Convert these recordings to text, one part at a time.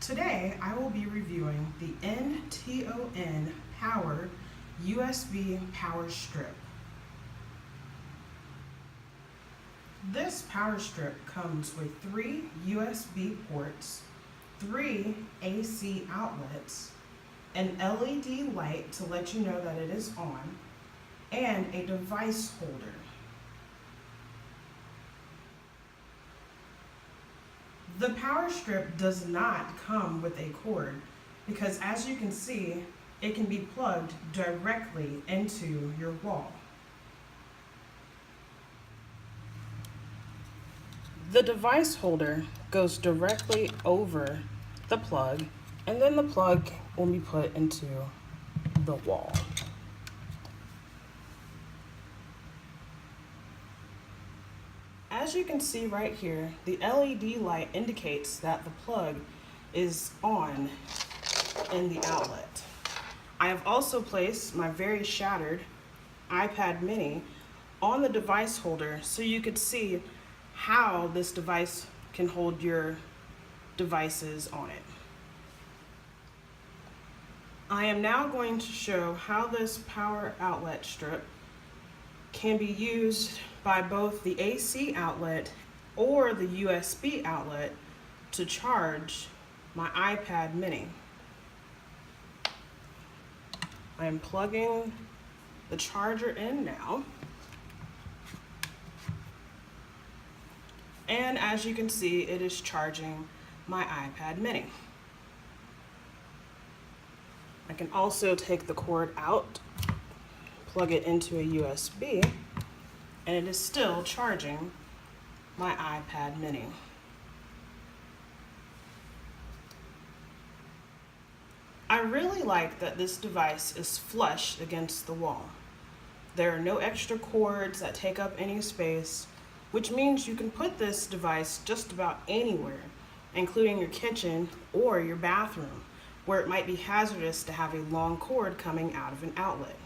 Today, I will be reviewing the NTONPOWER USB power strip. This power strip comes with 3 USB ports, 3 AC outlets, an LED light to let you know that it is on, and a device holder. The power strip does not come with a cord because, as you can see, it can be plugged directly into your wall. The device holder goes directly over the plug, and then the plug will be put into the wall. As you can see right here, the LED light indicates that the plug is on in the outlet. I have also placed my very shattered iPad mini on the device holder so you could see how this device can hold your devices on it. I am now going to show how this power outlet strip can be used by both the AC outlet or the USB outlet to charge my iPad mini. I am plugging the charger in now. And as you can see, it is charging my iPad mini. I can also take the cord out, plug it into a USB, and it is still charging my iPad mini. I really like that this device is flush against the wall. There are no extra cords that take up any space, which means you can put this device just about anywhere, including your kitchen or your bathroom, where it might be hazardous to have a long cord coming out of an outlet.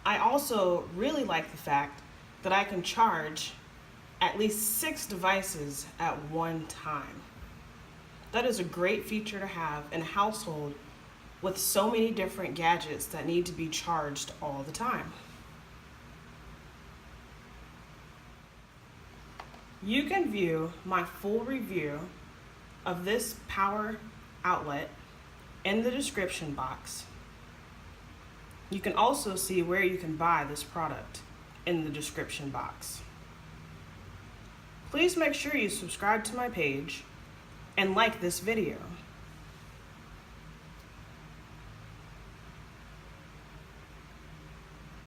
I also really like the fact that I can charge at least 6 devices at one time. That is a great feature to have in a household with so many different gadgets that need to be charged all the time. You can view my full review of this power outlet in the description box. You can also see where you can buy this product in the description box. Please make sure you subscribe to my page and like this video.